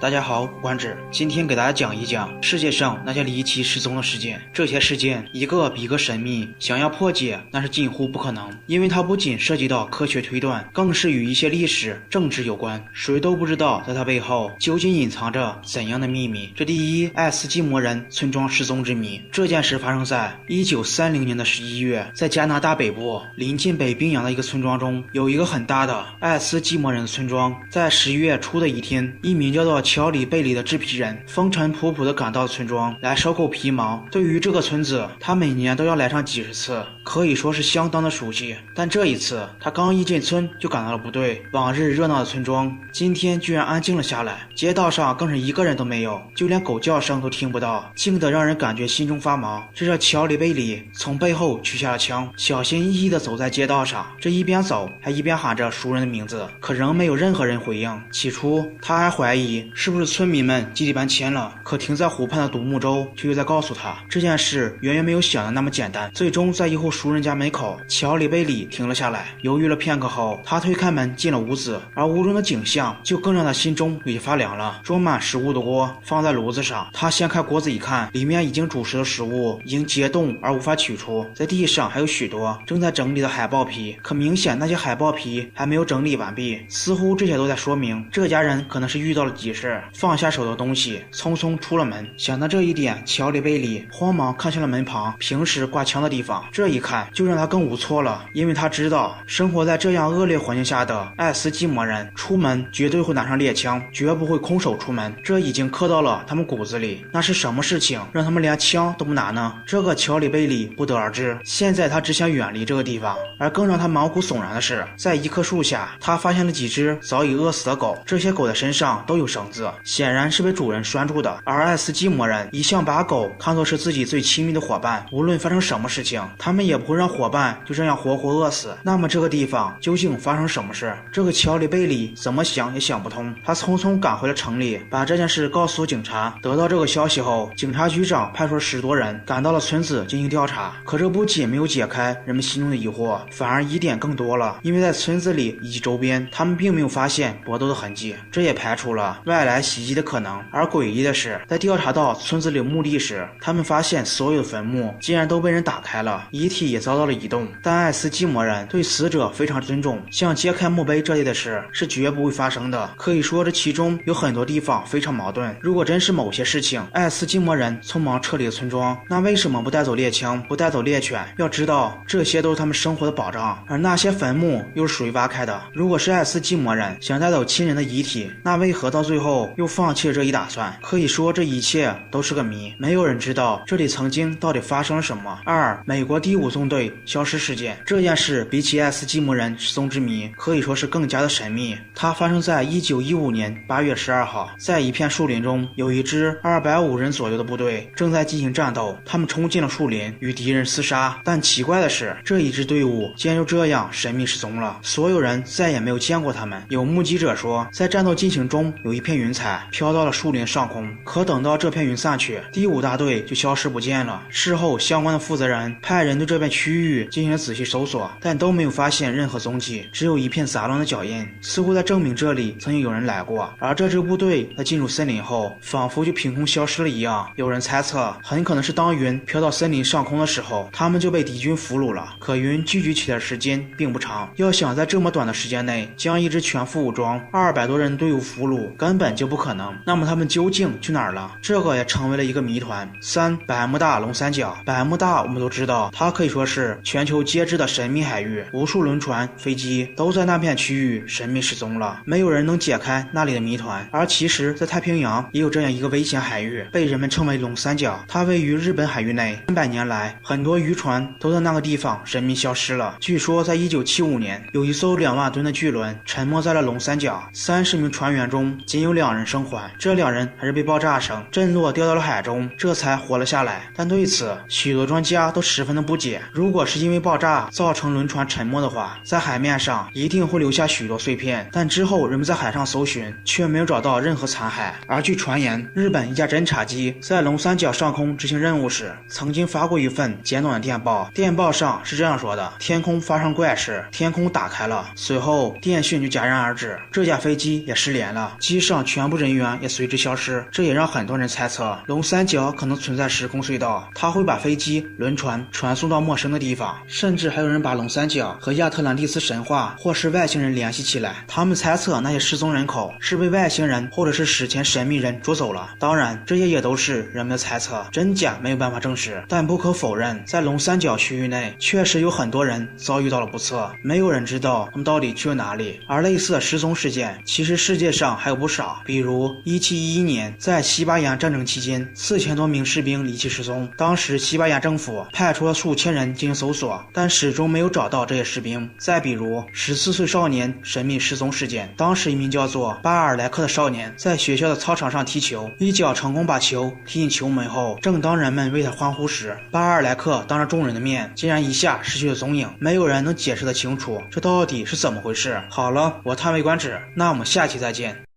大家好，关子，今天给大家讲一讲世界上那些离奇失踪的事件。这些事件一个比一个神秘，想要破解那是近乎不可能，因为它不仅涉及到科学推断，更是与一些历史、政治有关。谁都不知道在它背后究竟隐藏着怎样的秘密。这第一，爱斯基摩人村庄失踪之谜。这件事发生在1930年的11月，在加拿大北部临近北冰洋的一个村庄中，有一个很大的爱斯基摩人村庄。在11月初的一天，一名叫做乔里贝里的制皮人风尘仆仆地赶到村庄来收购皮毛。对于这个村子，他每年都要来上几十次，可以说是相当的熟悉。但这一次，他刚一进村就感到了不对。往日热闹的村庄，今天居然安静了下来，街道上更是一个人都没有，就连狗叫声都听不到，静得让人感觉心中发毛。这让乔里贝里从背后取下了枪，小心翼翼地走在街道上，这一边走还一边喊着熟人的名字，可仍没有任何人回应。起初他还怀疑是不是村民们集体搬迁了，可停在湖畔的独木舟却又在告诉他，这件事远远没有想的那么简单。最终在一户熟人家门口，乔里贝里停了下来，犹豫了片刻后，他推开门进了屋子，而屋中的景象就更让他心中有些发凉了。装满食物的锅放在炉子上，他掀开锅子一看，里面已经煮熟的食物已经结冻而无法取出，在地上还有许多正在整理的海豹皮，可明显那些海豹皮还没有整理完毕，似乎这些都在说明这家人可能是遇到了急事，放下手的东西匆匆出了门。想到这一点，乔里贝里慌忙看向了门旁平时挂枪的地方，这一看就让他更无措了，因为他知道生活在这样恶劣环境下的爱斯基摩人出门绝对会拿上猎枪，绝不会空手出门，这已经刻到了他们骨子里。那是什么事情让他们连枪都不拿呢？这个乔里贝里不得而知。现在他只想远离这个地方，而更让他毛骨悚然的是，在一棵树下，他发现了几只早已饿死的狗，这些狗的身上都有绳子，显然是被主人拴住的。而爱斯基摩人一向把狗看作是自己最亲密的伙伴，无论发生什么事情，他们也不会让伙伴就这样活活饿死。那么这个地方究竟发生什么事？这个乔里贝里怎么想也想不通。他匆匆赶回了城里，把这件事告诉警察。得到这个消息后，警察局长派出了10多人赶到了村子进行调查。可这不仅没有解开人们心中的疑惑，反而疑点更多了，因为在村子里以及周边，他们并没有发现搏斗的痕迹，这也排除了外来袭击的可能。而诡异的是，在调查到村子里的墓地时，他们发现所有的坟墓竟然都被人打开了，遗体也遭到了移动。但爱斯基摩人对死者非常尊重，像揭开墓碑这类的事是绝不会发生的。可以说这其中有很多地方非常矛盾。如果真是某些事情爱斯基摩人匆忙撤离了村庄，那为什么不带走猎枪，不带走猎犬？要知道这些都是他们生活的保障，而那些坟墓又是谁挖开的？如果是爱斯基摩人想带走亲人的遗体，那为何到最后又放弃了这一打算？可以说这一切都是个谜，没有人知道这里曾经到底发生了什么。2. 美国第5纵队消失事件。这件事比起爱斯基摩人失踪之谜可以说是更加的神秘。它发生在1915年8月12号，在一片树林中，有一支250人左右的部队正在进行战斗，他们冲进了树林与敌人厮杀。但奇怪的是，这一支队伍竟然就这样神秘失踪了，所有人再也没有见过他们。有目击者说，在战斗进行中，有一片云彩飘到了树林上空，可等到这片云散去，第5大队就消失不见了。事后相关的负责人派人对这片区域进行了仔细搜索，但都没有发现任何踪迹，只有一片杂乱的脚印，似乎在证明这里曾经有人来过。而这支部队在进入森林后，仿佛就凭空消失了一样。有人猜测，很可能是当云飘到森林上空的时候，他们就被敌军俘虏了。可云聚集起来的时间并不长，要想在这么短的时间内将一支全副武装200多人队伍俘虏，根本就不可能。那么他们究竟去哪儿了？这个也成为了一个谜团。3. 百慕大龙三角。百慕大我们都知道，它可以说是全球皆知的神秘海域，无数轮船、飞机都在那片区域神秘失踪了，没有人能解开那里的谜团。而其实在太平洋也有这样一个危险海域，被人们称为龙三角，它位于日本海域内，300年来很多渔船都在那个地方神秘消失了。据说在1975年，有一艘2万吨的巨轮沉没在了龙三角，30名船员中仅有2人生还，这2人还是被爆炸声震落掉到了海中，这才活了下来。但对此许多专家都十分的不解，如果是因为爆炸造成轮船沉没的话，在海面上一定会留下许多碎片，但之后人们在海上搜寻却没有找到任何残骸。而据传言，日本一架侦察机在龙三角上空执行任务时，曾经发过一份简短的电报，电报上是这样说的：天空发生怪事，天空打开了。随后电讯就戛然而止，这架飞机也失联了，机上全部人员也随之消失，这也让很多人猜测龙三角可能存在时空隧道，它会把飞机、轮船传送到陌生的地方，甚至还有人把龙三角和亚特兰蒂斯神话或是外星人联系起来。他们猜测那些失踪人口是被外星人或者是史前神秘人捉走了。当然，这些也都是人们的猜测，真假没有办法证实。但不可否认，在龙三角区域内确实有很多人遭遇到了不测，没有人知道他们到底去了哪里。而类似的失踪事件，其实世界上还有不少，比如1711年在西班牙战争期间，4000多名士兵离奇失踪，当时西班牙政府派出了数千人进行搜索，但始终没有找到这些士兵。再比如14岁少年神秘失踪事件，当时一名叫做巴尔莱克的少年在学校的操场上踢球，一脚成功把球踢进球门后，正当人们为他欢呼时，巴尔莱克当着众人的面竟然一下失去了踪影，没有人能解释得清楚这到底是怎么回事。好了，我叹为观止，那我们下期再见。